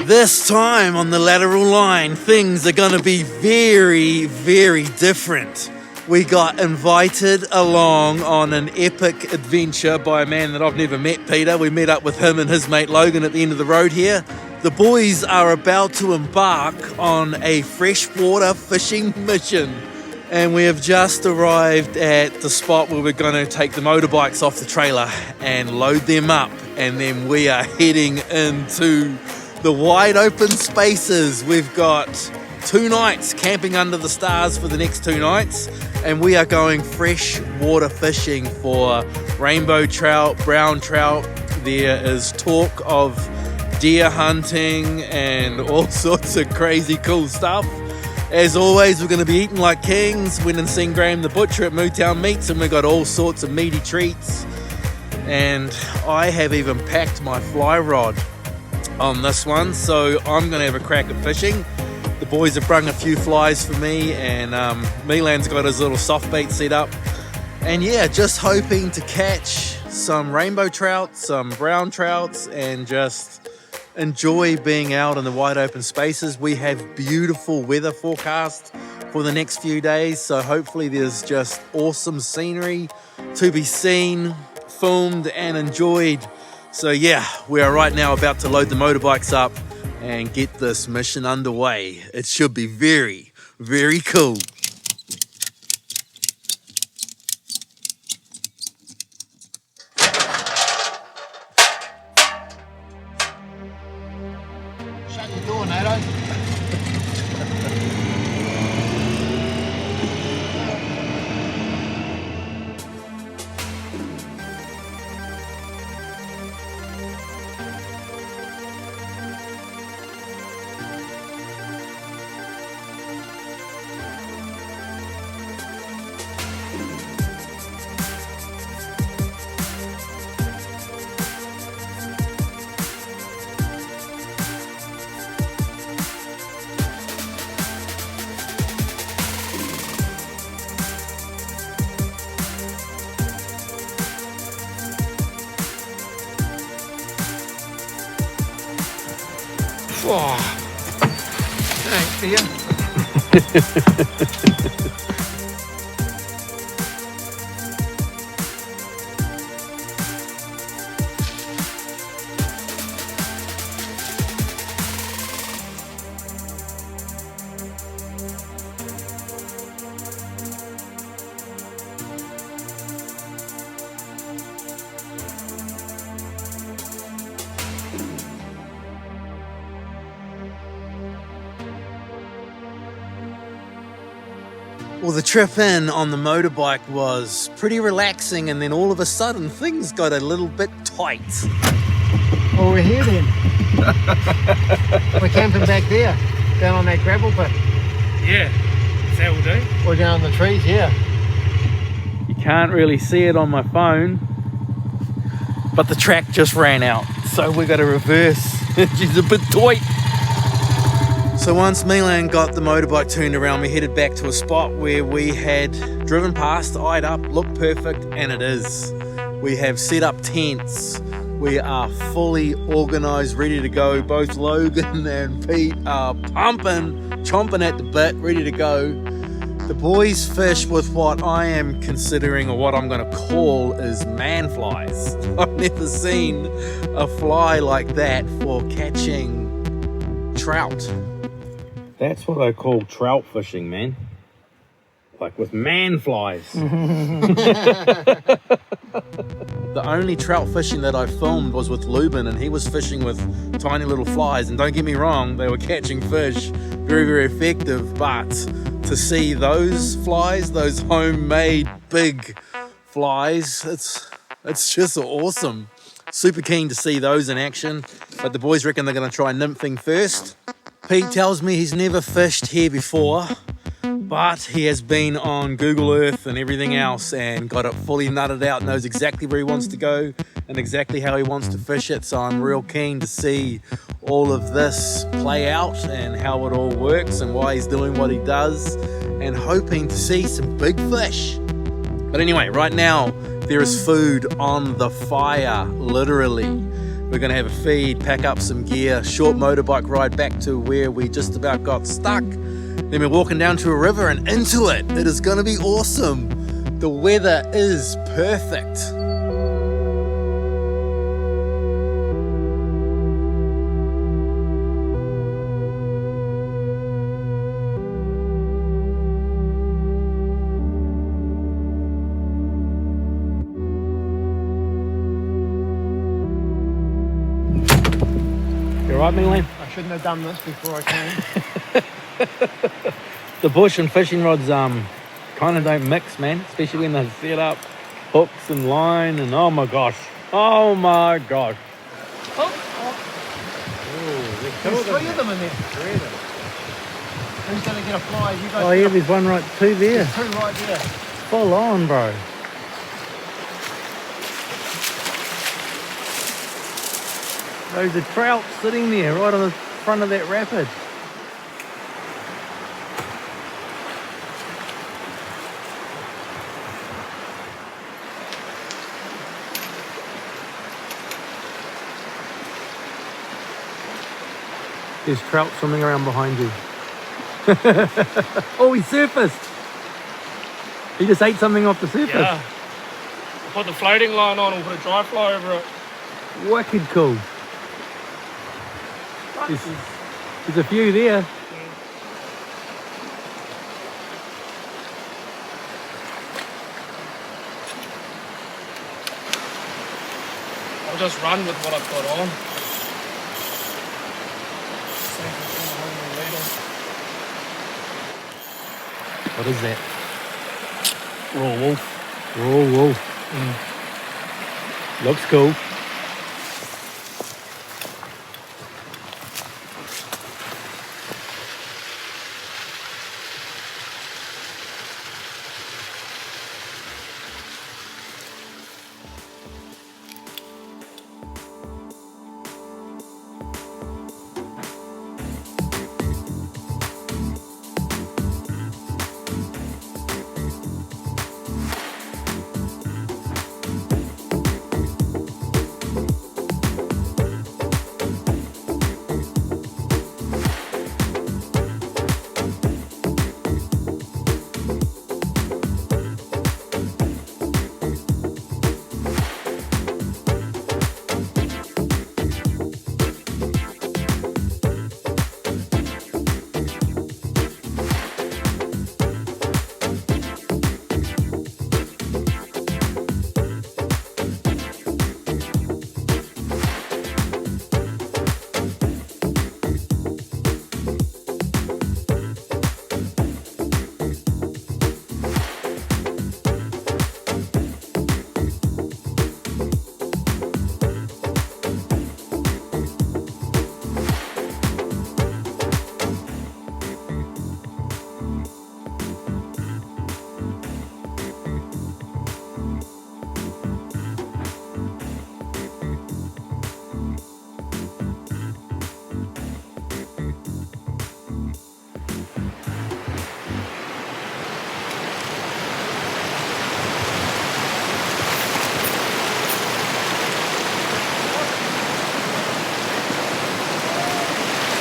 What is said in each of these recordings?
This time on the Lateral Line, things are going to be very, very different. We got invited along on an epic adventure by a man that I've never met, Peter. We met up with him and his mate Logan at the end of the road here. The boys are about to embark on a freshwater fishing mission. And we have just arrived at the spot where we're going to take the motorbikes off the trailer and load them up. And then we are heading into the wide open spaces. We've got 2 nights camping under the stars for the next 2 nights, and we are going freshwater fishing for rainbow trout, brown trout. There is talk of deer hunting and all sorts of crazy cool stuff. As always, we're going to be eating like kings. Went and seen Graham the Butcher at Mootown Meats, and we got all sorts of meaty treats. And I have even packed my fly rod on this one, so I'm going to have a crack at fishing. The boys have brung a few flies for me, and Milan's got his little soft bait set up. And yeah, just hoping to catch some rainbow trout, some brown trouts, and just enjoy being out in the wide open spaces. We have beautiful weather forecast for the next few days, so hopefully there's just awesome scenery to be seen, filmed, and enjoyed. So yeah, we are right now about to load the motorbikes up and get this mission underway. It should be very, very cool. Shut your door, Nato. Oh, thanks, dear. Well, the trip in on the motorbike was pretty relaxing, and then all of a sudden things got a little bit tight. Well, we're here then. We're camping back there, down on that gravel pit. Yeah, that will do. Or down in the trees, yeah. You can't really see it on my phone, but the track just ran out, so we got to reverse. She's a bit tight. So once Milan got the motorbike turned around, we headed back to a spot where we had driven past, eyed up, looked perfect, and it is. We have set up tents. We are fully organised, ready to go. Both Logan and Pete are pumping, chomping at the bit, ready to go. The boys fish with what I am considering, or what I'm going to call, is man flies. I've never seen a fly like that for catching trout. That's what I call trout fishing, man. Like with man flies. The only trout fishing that I filmed was with Logan, and he was fishing with tiny little flies. And don't get me wrong, they were catching fish. Very, very effective. But to see those flies, those homemade big flies, it's just awesome. Super keen to see those in action. But the boys reckon they're going to try nymphing first. Pete tells me he's never fished here before, but he has been on Google Earth and everything else and got it fully nutted out, knows exactly where he wants to go and exactly how he wants to fish it. So I'm real keen to see all of this play out and how it all works and why he's doing what he does, and hoping to see some big fish. But anyway, right now there is food on the fire, literally. We're gonna have a feed, pack up some gear, short motorbike ride back to where we just about got stuck. Then we're walking down to a river and into it. It is gonna be awesome. The weather is perfect. You alright, Mingling? I shouldn't have done this before I came. The bush and fishing rods kind of don't mix, man, especially when they're set up, hooks and line, and oh my gosh. Oh my gosh. There's 3 of them in there. Who's going to get a fly? You guys Oh yeah, there's one right, 2 there. There's 2 right there. Full on, bro. Those are trout sitting there right on the front of that rapid. There's trout swimming around behind you. Oh, he surfaced. He just ate something off the surface. Yeah. Put the floating line on and put a dry fly over it. Wicked cool. There's a few there. I'll just run with what I've got on. What is that? Raw wolf. Raw wolf. Looks cool.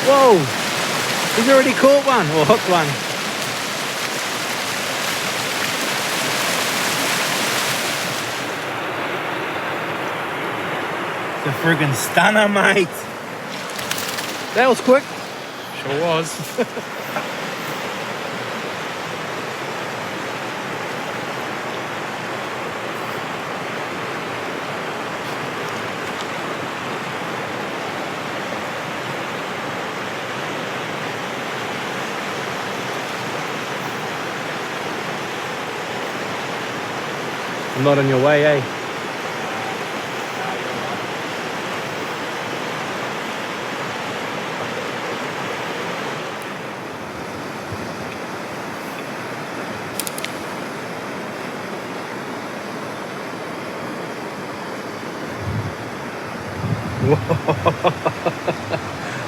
Whoa! He's already caught one, or hooked one. It's a friggin' stunner, mate. That was quick. Sure was. I'm not on your way, eh?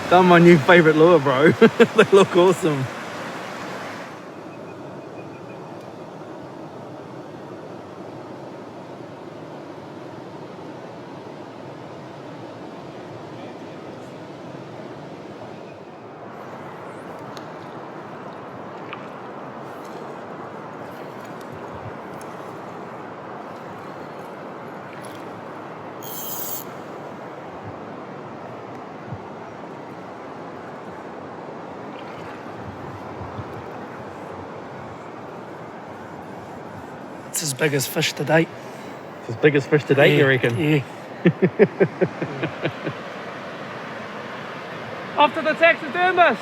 Done my new favorite lure, bro. They look awesome. It's his biggest fish to date. It's his biggest fish to date, you reckon? Yeah. Off to the taxidermist.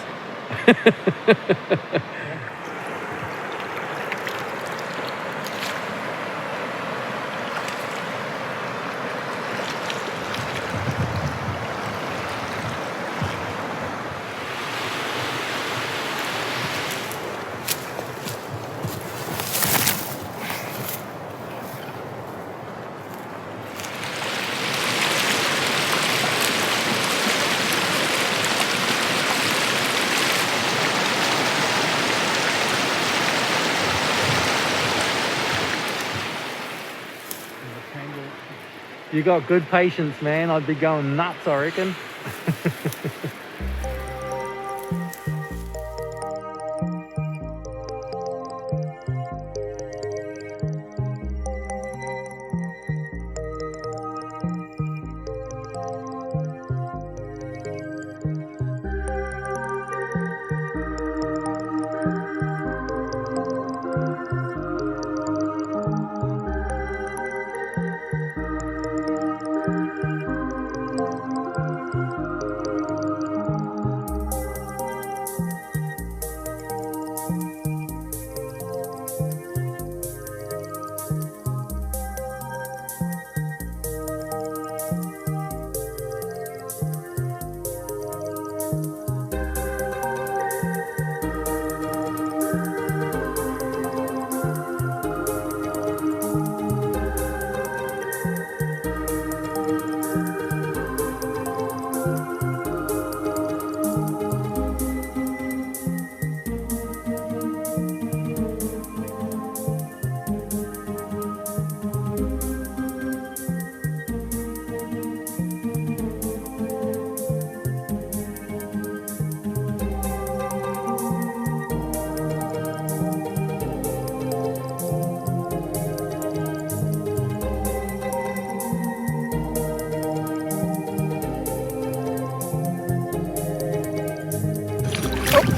You got good patience, man. I'd be going nuts, I reckon.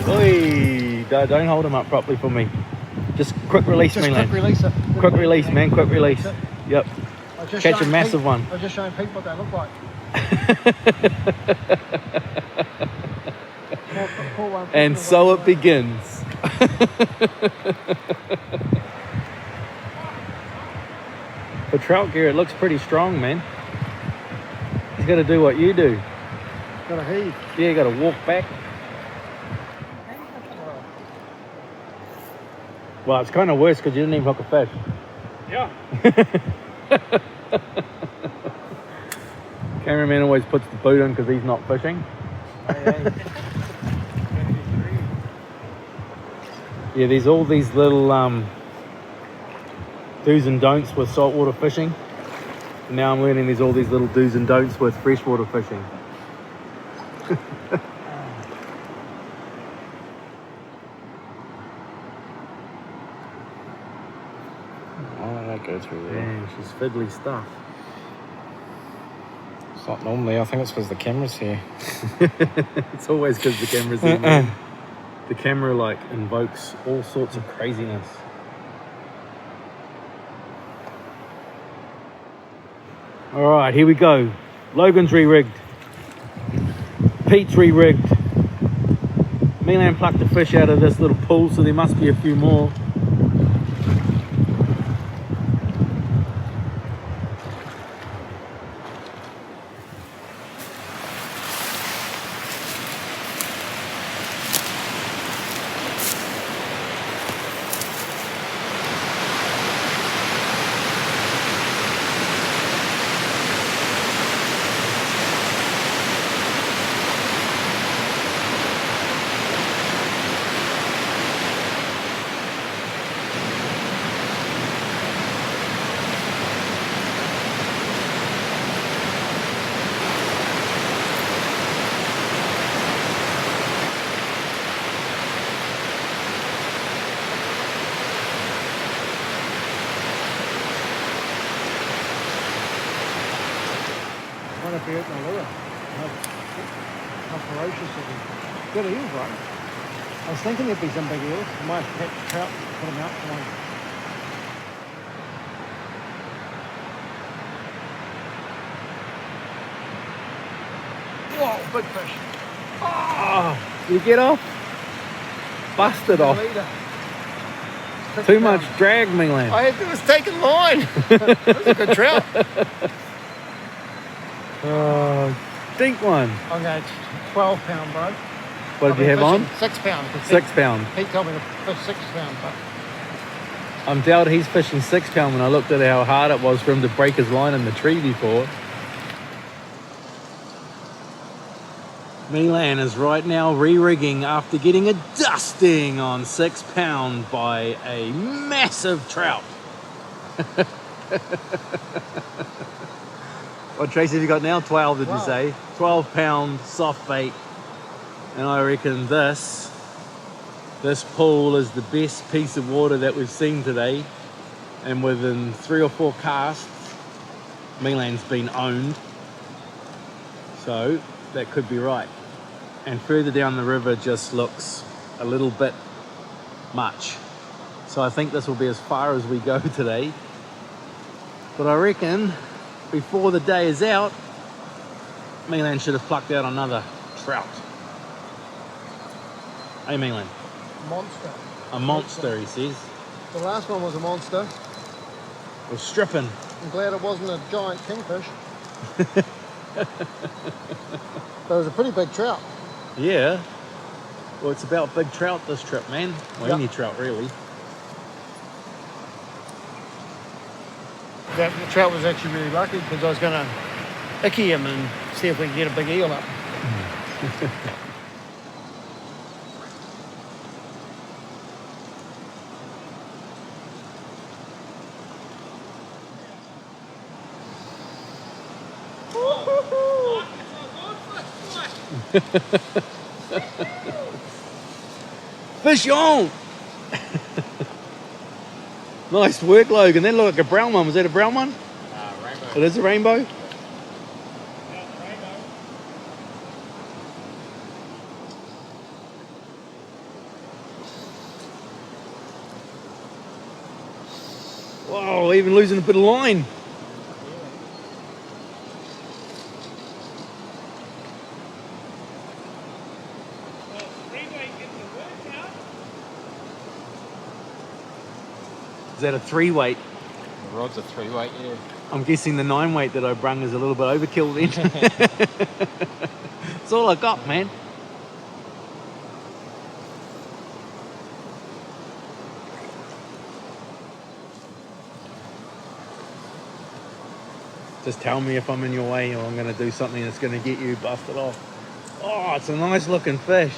Oi, don't hold him up properly for me. Just quick release, Just Milan. quick release it. Quick release, man. Quick release. Yep. Catch a massive one. I was just showing people what they look like. Pull one, And pull so one. it begins. For trout gear, it looks pretty strong, man. You got to do what you do. Got a heave. Yeah, you got to walk back. Well, it's kind of worse because you didn't even hook a fish. Yeah. Cameraman always puts the boot in because he's not fishing. Yeah, there's all these little do's and don'ts with saltwater fishing. And now I'm learning there's all these little do's and don'ts with freshwater fishing. That go through there. Man, she's fiddly stuff. It's not normally. I think it's because the camera's here. It's always because the camera's in there. The camera like invokes all sorts of craziness. All right, here we go. Logan's re-rigged. Pete's re-rigged. Milan plucked the fish out of this little pool, so there must be a few more. Be out in the lure. How ferocious it is. Good eels, right? I was thinking there'd be some big eels. I might catch trout, put them out for one. big fish. Oh, you get off? Busted off. Leader. Too much drag, Milan. It was taking line. That was a good trout. Oh, deep one. I'm going 12 pound, bro. What did you have on? 6 pound. 6 pound. He told me to fish 6 pound, but I'm doubting he's fishing 6 pound when I looked at how hard it was for him to break his line in the tree before. Milan is right now re-rigging after getting a dusting on 6 pound by a massive trout. What trace have you got now? 12, did you say? 12 pound soft bait. And I reckon this pool is the best piece of water that we've seen today. And within 3 or 4 casts, Milan's been owned. So that could be right. And further down the river just looks a little bit much. So I think this will be as far as we go today. But I reckon before the day is out, Milan should have plucked out another trout. Hey Milan. monster. A monster, he says. The last one was a monster. We're stripping. I'm glad it wasn't a giant kingfish. But it was a pretty big trout. Yeah. Well, it's about big trout this trip, man. Well, any trout, really. That the trout was actually really lucky because I was going to icky him and see if we could get a big eel up. Fish on! Nice work, Logan. That looked like a brown one. Was that a brown one? Rainbow. It is a rainbow? Yeah, rainbow. Whoa, even losing a bit of line. Is that a 3-weight? The rod's a 3-weight, yeah. I'm guessing the 9-weight that I brung is a little bit overkill then. That's all I got, man. Just tell me if I'm in your way or I'm going to do something that's going to get you busted off. Oh, it's a nice looking fish.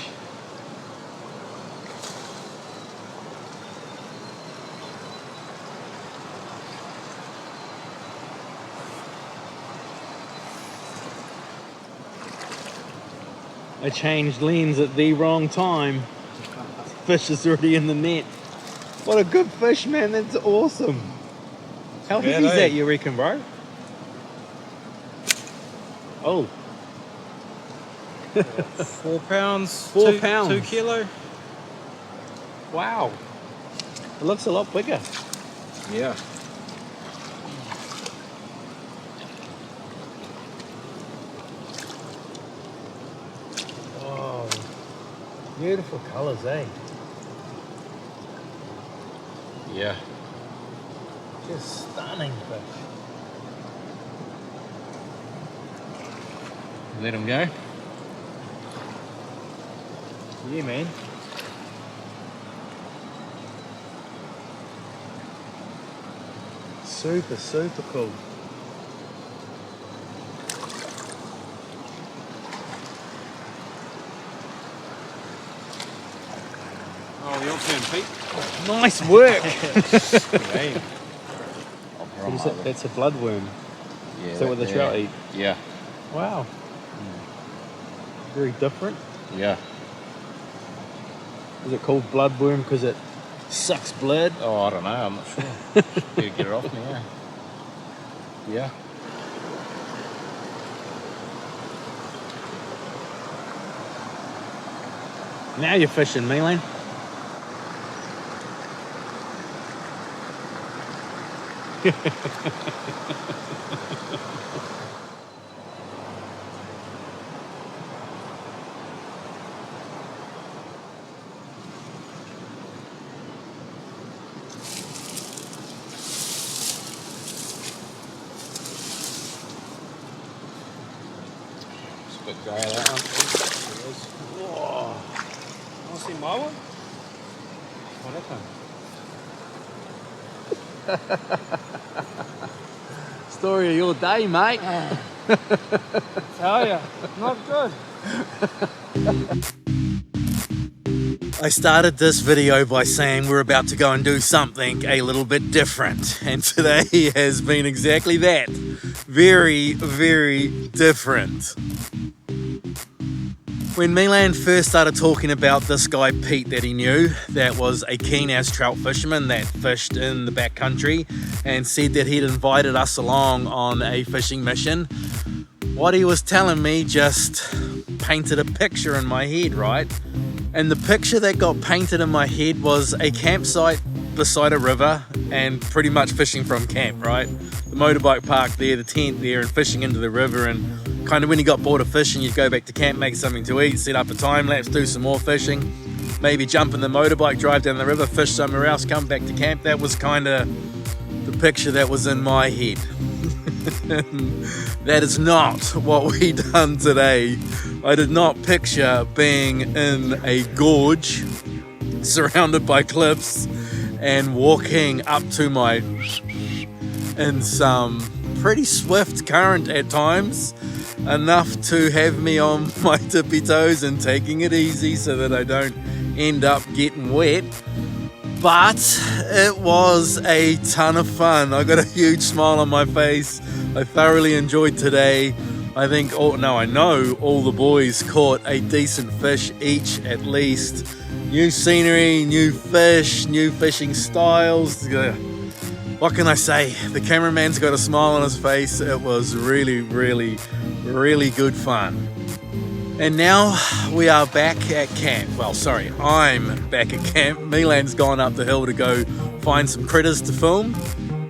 I changed lanes at the wrong time. Fish is already in the net. What a good fish, man. That's awesome. How heavy is that, you reckon, bro? Oh. 4 pounds. 4 pounds. 2 kilo. Wow. It looks a lot bigger. Yeah. Oh, beautiful colours, eh? Yeah. Just stunning fish. Let him go. Yeah, man. Super, super cool. Oh, your turn, Pete. Nice work. Hey. What is it? That's a bloodworm. Yeah, Is that what the trout eat? Yeah. Wow. Very different. Yeah. Is it called bloodworm because it sucks blood? Oh, I don't know. I'm not sure. Better get it off me, yeah. Yeah. Now you're fishing, Milan. bit grey, that one. Whoa. Want to see my one? What happened? Story of your day, mate. Tell ya, not good. I started this video by saying we're about to go and do something a little bit different, and today has been exactly that. Very, very different. When Milan first started talking about this guy Pete that he knew, that was a keen-ass trout fisherman that fished in the backcountry, and said that he'd invited us along on a fishing mission, what he was telling me just painted a picture in my head, right? And the picture that got painted in my head was a campsite beside a river and pretty much fishing from camp, right? The motorbike park there, the tent there, and fishing into the river, and kind of when you got bored of fishing, you'd go back to camp, make something to eat, set up a time lapse, do some more fishing, maybe jump in the motorbike, drive down the river, fish somewhere else, come back to camp. That was kind of the picture that was in my head. That is not what we done today. I did not picture being in a gorge surrounded by cliffs and walking up to my in some pretty swift current at times, enough to have me on my tippy toes and taking it easy so that I don't end up getting wet. But it was a ton of fun. I got a huge smile on my face. I thoroughly enjoyed today. I know all the boys caught a decent fish each at least. New scenery, new fish, new fishing styles. What can I say? The cameraman's got a smile on his face. It was really, really, really good fun. And now we are back at camp. Well, sorry, I'm back at camp. Milan's gone up the hill to go find some critters to film.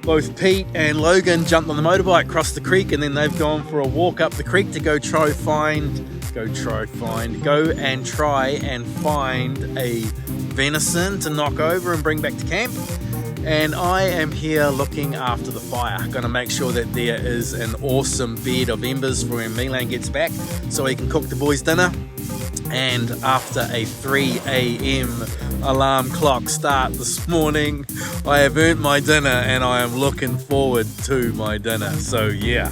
Both Pete and Logan jumped on the motorbike, crossed the creek, and then they've gone for a walk up the creek to go and try and find a venison to knock over and bring back to camp. And I am here looking after the fire, gonna make sure that there is an awesome bed of embers for when Milan gets back so he can cook the boys dinner. And after a 3 a.m. alarm clock start this morning, I have earned my dinner and I am looking forward to my dinner. So yeah,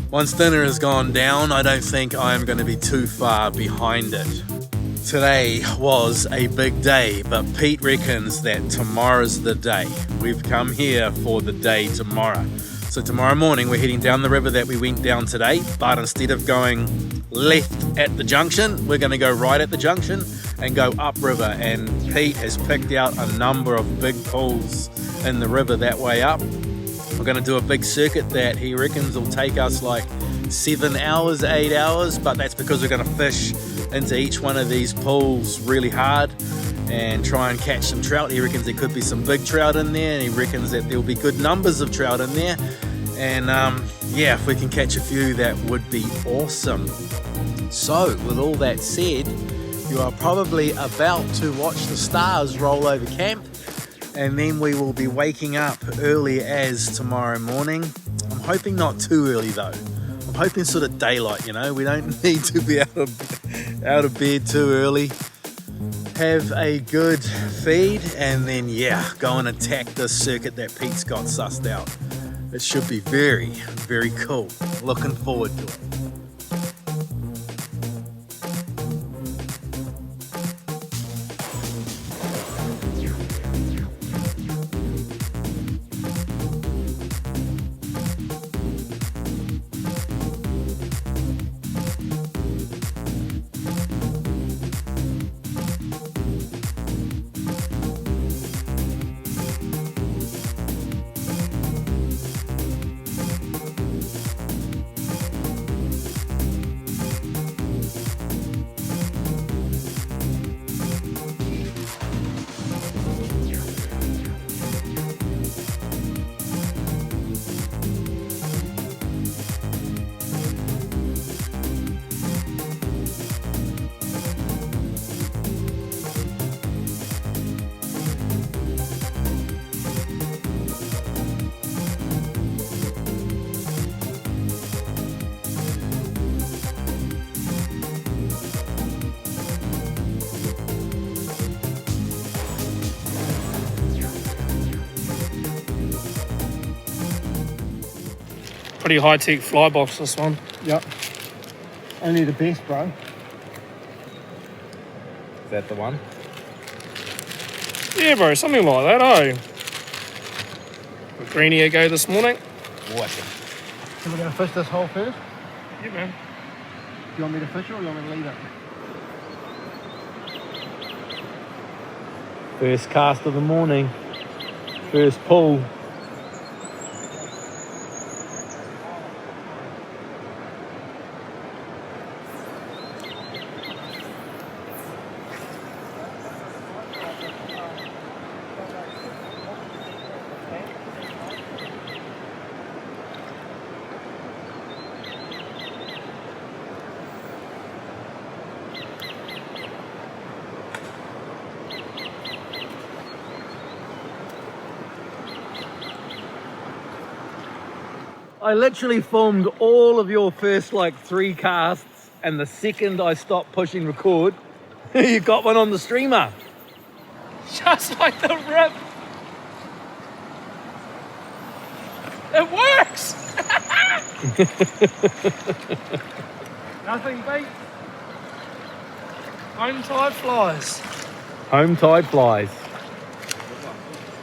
once dinner has gone down, I don't think I am going to be too far behind it. Today was a big day, but Pete reckons that tomorrow's the day. We've come here for the day tomorrow. So tomorrow morning we're heading down the river that we went down today, but instead of going left at the junction, we're going to go right at the junction and go upriver. And Pete has picked out a number of big pools in the river that way up. We're going to do a big circuit that he reckons will take us like 7 hours, 8 hours, but that's because we're going to fish into each one of these pools really hard and try and catch some trout. He reckons there could be some big trout in there, and he reckons that there'll be good numbers of trout in there. And yeah, if we can catch a few, that would be awesome. So with all that said, you are probably about to watch the stars roll over camp, and then we will be waking up early as tomorrow morning. I'm hoping not too early though. I'm hoping sort of daylight, you know. We don't need to be out of bed too early. Have a good feed, and then yeah, go and attack this circuit that Pete's got sussed out. It should be very, very cool. Looking forward to it. Pretty high-tech fly box, this one. Yep. Only the best, bro. Is that the one? Yeah, bro, something like that, eh? Greenie a go this morning. Awesome. So we're going to fish this hole first? Yeah, man. Do you want me to fish it or do you want me to leave it? First cast of the morning. First pull. I literally filmed all of your first like 3 casts, and the second I stopped pushing record, you got one on the streamer. Just like the rip. It works! Nothing beats home tide flies. Home tide flies.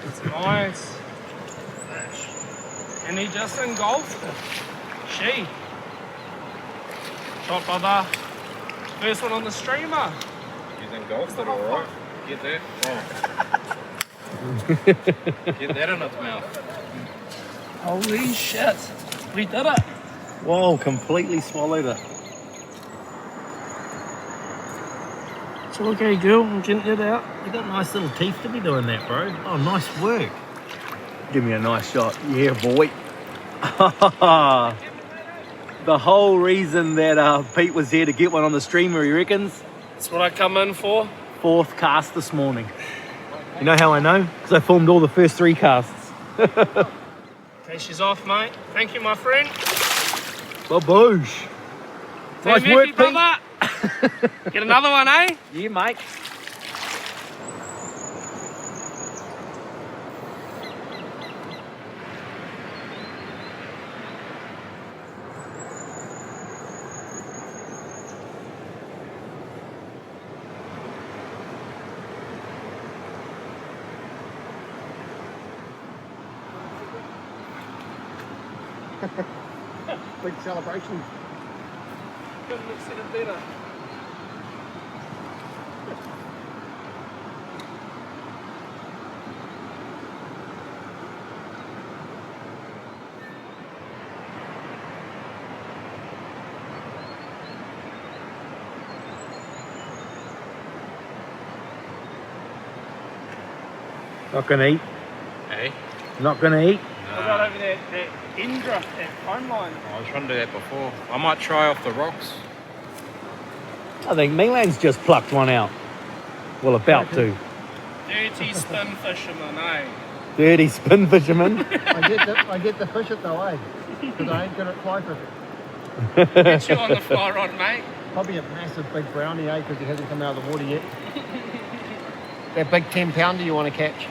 It's nice fish. And he just engulfed it. She. Shot by the first one on the streamer. He's engulfed it, alright. Get that. Oh. Get that in its mouth. Holy shit. We did it. Whoa, completely swallowed it. It's okay, girl. I'm getting it out. You got nice little teeth to be doing that, bro. Oh, nice work. Give me a nice shot. Yeah, boy. The whole reason that Pete was here to get one on the streamer, he reckons. That's what I come in for. 4th cast this morning. You know how I know? Because I filmed all the first 3 casts. Okay, she's off, mate. Thank you, my friend. Baboosh. Nice Hey, work, Mickey, Pete. brother. Get another one, eh? Yeah, mate. Big celebration. Couldn't have said it better. Not gonna eat. Hey? Not gonna eat. What about over there, that Indra, that phone line? I was trying to do that before. I might try off the rocks. I think Milan's just plucked one out. Well, about to. Dirty spin fisherman, eh? Dirty spin fisherman. I get the fish it though, eh? Because I ain't good at fly fishing. Get you on the fly rod, mate. Probably a massive big brownie, eh? Because he hasn't come out of the water yet. That big 10 pounder you want to catch.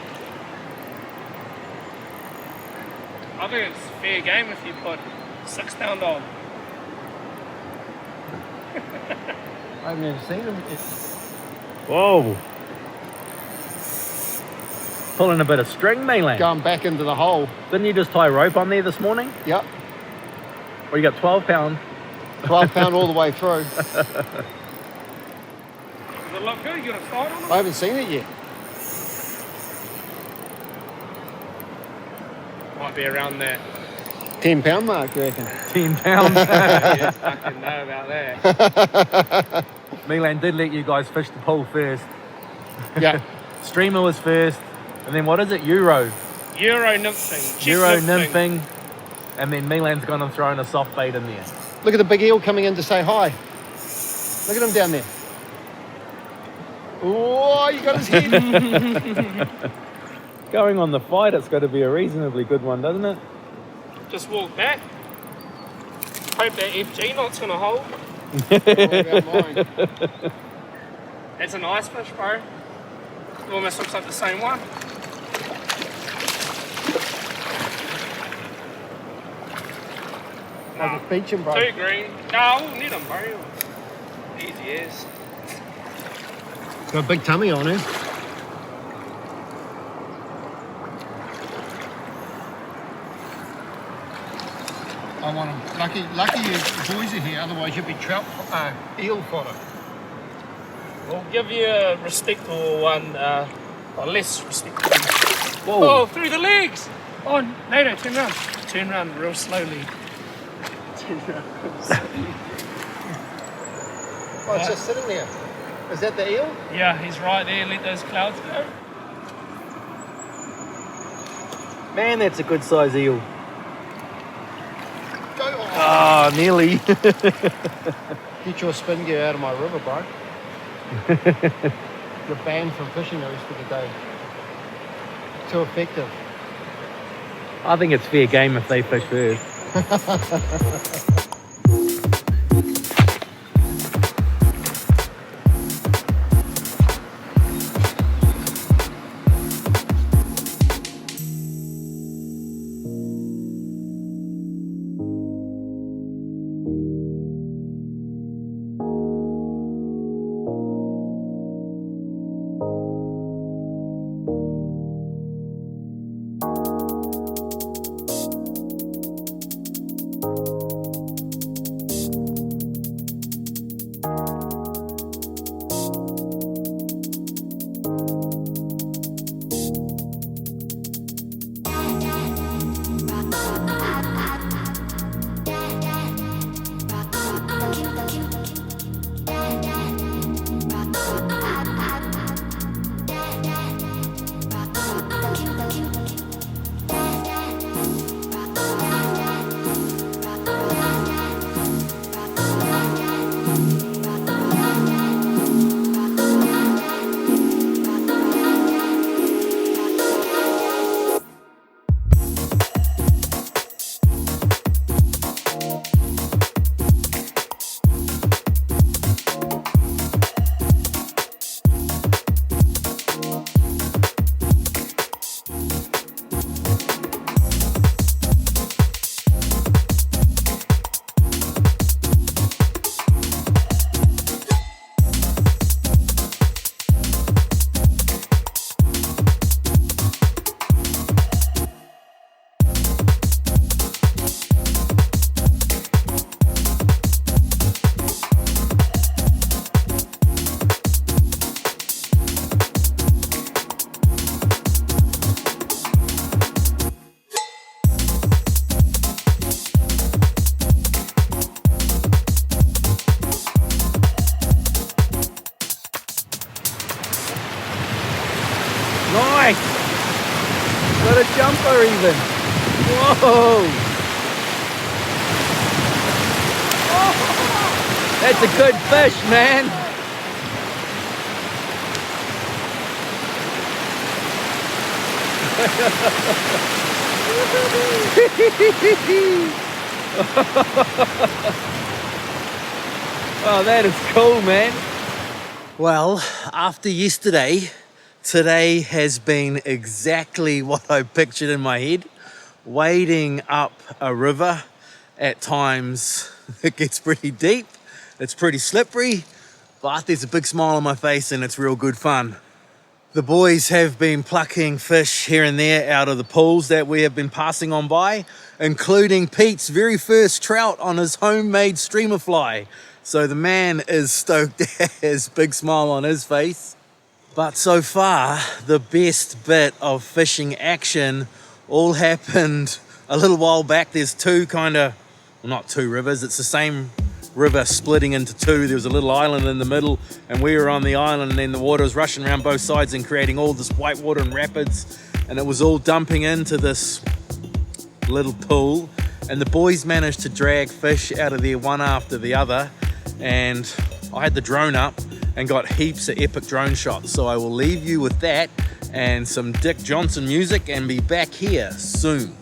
I think it's fair game if you put 6 pound on. I've never seen him. Whoa. Pulling a bit of string, Milan. Going back into the hole. Didn't you just tie rope on there this morning? Yep. Or you got 12 pound? 12 pound all the way through. Does it look good? You got a sight on it? I haven't seen it yet. Might be around that. 10 pound mark, you reckon? 10 pounds. Yeah, fucking know about that. Milan did let you guys fish the pole first. Yeah. Streamer was first. And then what is it? Euro. Euro nymphing. Check Euro nymphing. And then Milan's gone and thrown a soft bait in there. Look at the big eel coming in to say hi. Look at him down there. Oh, you got his head. Going on the fight, it's got to be a reasonably good one, doesn't it? Just walk back. Hope that FG knot's gonna hold. That's a nice fish, bro. It almost looks like the same one. I'll just beach him, bro. 2 green. No, I won't need them, bro. Easy as. Got a big tummy on him. I want him. Lucky you boys are here, otherwise you'd be trout, eel fodder. We'll give you a respectable one, or less respectable. Whoa. Oh, through the legs! Oh, no, turn around. Turn around real slowly. Turn around real slowly. Oh, it's just sitting there. Is that the eel? Yeah, he's right there. Let those clouds go. Man, that's a good size eel. Go on. Ah, nearly. Get your spin gear out of my river, bro. You're banned from fishing the rest of the day. Too effective. I think it's fair game if they fish first. Nice! Got a jumper even. Whoa! That's a good fish, man. Oh, that is cool, man. Well, after yesterday, today has been exactly what I pictured in my head. Wading up a river, at times it gets pretty deep, it's pretty slippery, but there's a big smile on my face and it's real good fun. The boys have been plucking fish here and there out of the pools that we have been passing on by, including Pete's very first trout on his homemade streamer fly. So the man is stoked, has a big smile on his face. But so far, the best bit of fishing action all happened a little while back. There's two well, not two rivers, it's the same river splitting into two. There was a little island in the middle and we were on the island, and then the water was rushing around both sides and creating all this white water and rapids, and it was all dumping into this little pool, and the boys managed to drag fish out of there one after the other, and I had the drone up and got heaps of epic drone shots. So I will leave you with that and some Dick Johnson music and be back here soon.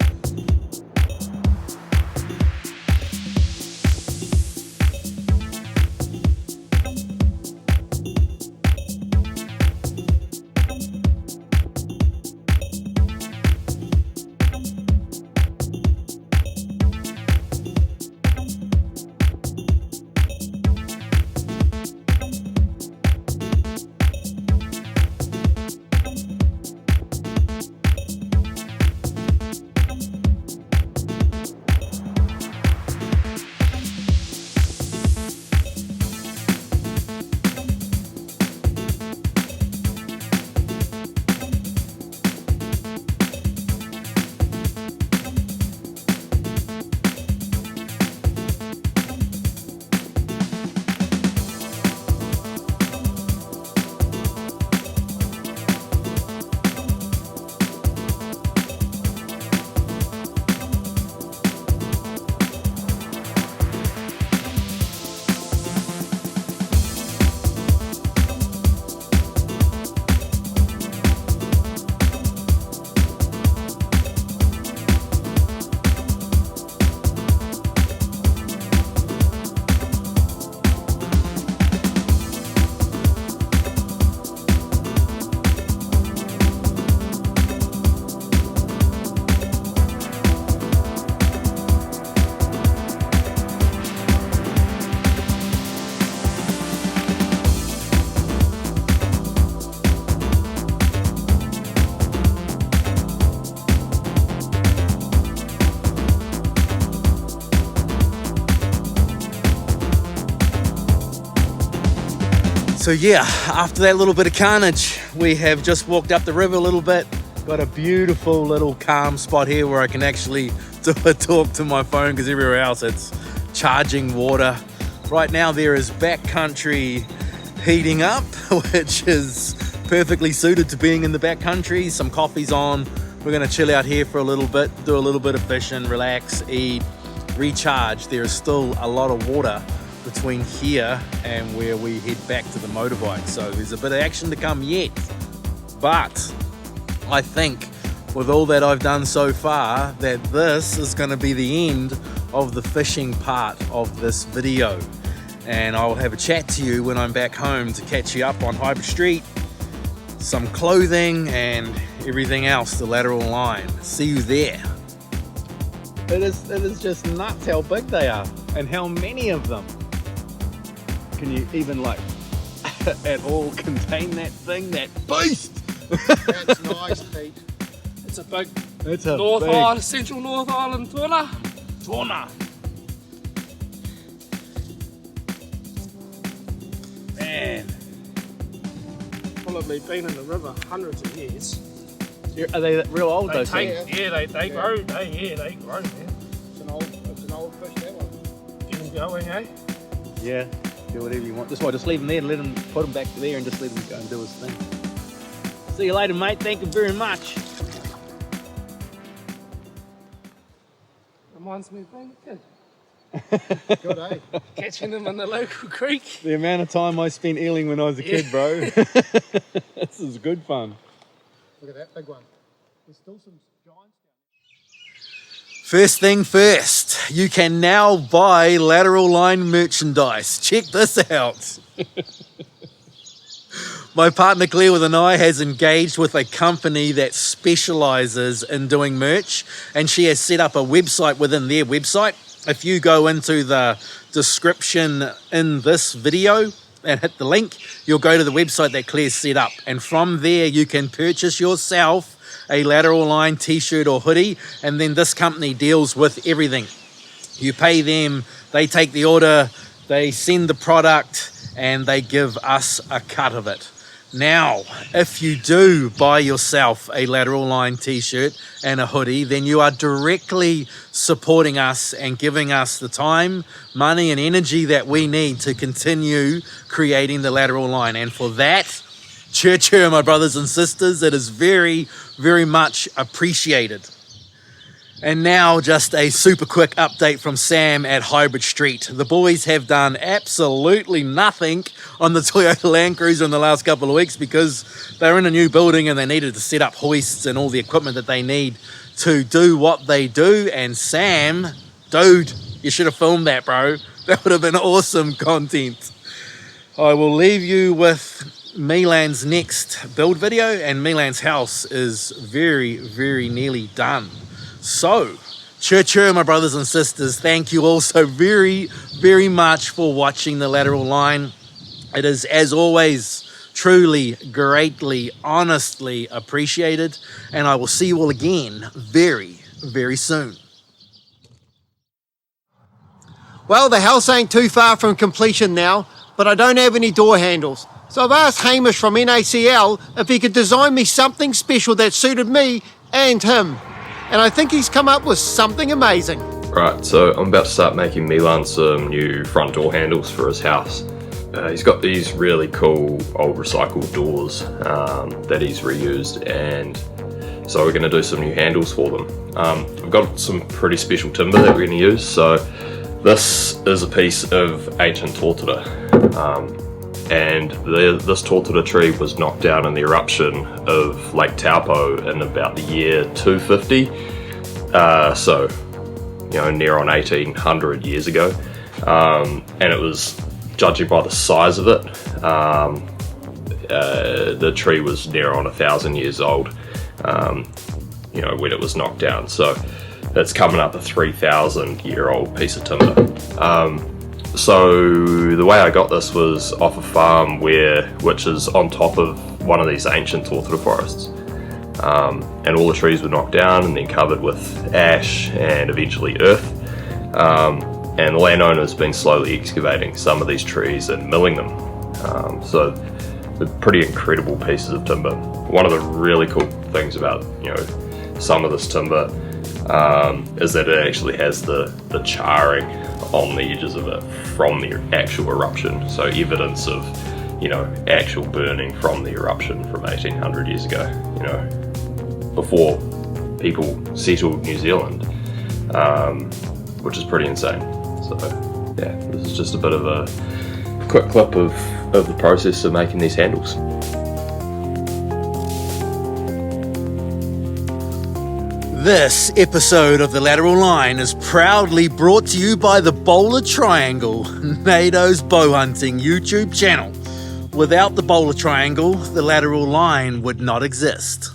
So yeah, after that little bit of carnage, we have just walked up the river a little bit. Got a beautiful little calm spot here where I can actually do a talk to my phone, because everywhere else it's charging water. Right now there is backcountry heating up, which is perfectly suited to being in the backcountry. Some coffee's on. We're gonna chill out here for a little bit, do a little bit of fishing, relax, eat, recharge. There is still a lot of water between here and where we head back to the motorbike. So there's a bit of action to come yet. But I think with all that I've done so far, that this is gonna be the end of the fishing part of this video. And I'll have a chat to you when I'm back home to catch you up on Hybrid Street, some clothing and everything else, the Lateral Line. See you there. It is just nuts how big they are and how many of them. Can you even like at all contain that thing, that beast? That's nice, Pete. It's a big It's a North big Island, Central North Island tuna. tuna. Man, Probably been in the river hundreds of years. are they real old They though? take, yeah, they grow. They grow, man. It's an old fish, that one. Get them going, eh? Yeah, do whatever you want. Just leave him there and let him put him back there and just let him go and do his thing. See you later, mate. Thank you very much. Reminds me of being a kid. Good, eh? Catching them in the local creek. The amount of time I spent eeling when I was a kid, bro. This is good fun. Look at that big one. There's still some giants down. First thing first, you can now buy Lateral Line merchandise. Check this out. My partner Claire with an eye has engaged with a company that specializes in doing merch, and she has set up a website within their website. If you go into the description in this video and hit the link, you'll go to the website that Claire's set up, and from there you can purchase yourself a Lateral Line t-shirt or hoodie, and then this company deals with everything. You pay them, they take the order, they send the product, and they give us a cut of it. Now, if you do buy yourself a Lateral Line t-shirt and a hoodie, then you are directly supporting us and giving us the time, money, and energy that we need to continue creating the Lateral Line. And for that, cheer, my brothers and sisters, it is very, very much appreciated. And now just a super quick update from Sam at Hybrid Street. The boys have done absolutely nothing on the Toyota Land Cruiser in the last couple of weeks because they're in a new building and they needed to set up hoists and all the equipment that they need to do what they do. And Sam, dude, you should have filmed that, bro. That would have been awesome content. I will leave you with Milan's next build video, and Milan's house is very, very nearly done. So, cheer, my brothers and sisters. Thank you all so very, very much for watching the Lateral Line. It is, as always, truly, greatly, honestly appreciated. And I will see you all again very, very soon. Well, the house ain't too far from completion now, but I don't have any door handles. So I've asked Hamish from NACL if he could design me something special that suited me and him. And I think he's come up with something amazing. Right, so I'm about to start making Milan some new front door handles for his house. He's got these really cool old recycled doors that he's reused, and so we're going to do some new handles for them. I've got some pretty special timber that we're going to use. So this is a piece of ancient tortilla, and this tortilla tree was knocked down in the eruption of Lake Taupo in about the year 250, so you know, near on 1800 years ago, and it was, judging by the size of it, the tree was near on 1,000 years old, you know, when it was knocked down. So it's coming up a 3,000-year-old piece of timber. So the way I got this was off a farm which is on top of one of these ancient tortilla forests. And all the trees were knocked down and then covered with ash and eventually earth. And the landowner's been slowly excavating some of these trees and milling them. So they're pretty incredible pieces of timber. One of the really cool things about, some of this timber is that it actually has the charring on the edges of it from the actual eruption. So evidence of, actual burning from the eruption from 1800 years ago, before people settled New Zealand, which is pretty insane. So yeah, this is just a bit of a quick clip of the process of making these handles. This episode of The Lateral Line is proudly brought to you by the Bowler Triangle, NATO's bow hunting YouTube channel. Without the Bowler Triangle, The Lateral Line would not exist.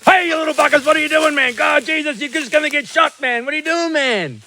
Hey, you little buckers, what are you doing, man? God, Jesus, you're just gonna get shot, man. What are you doing, man?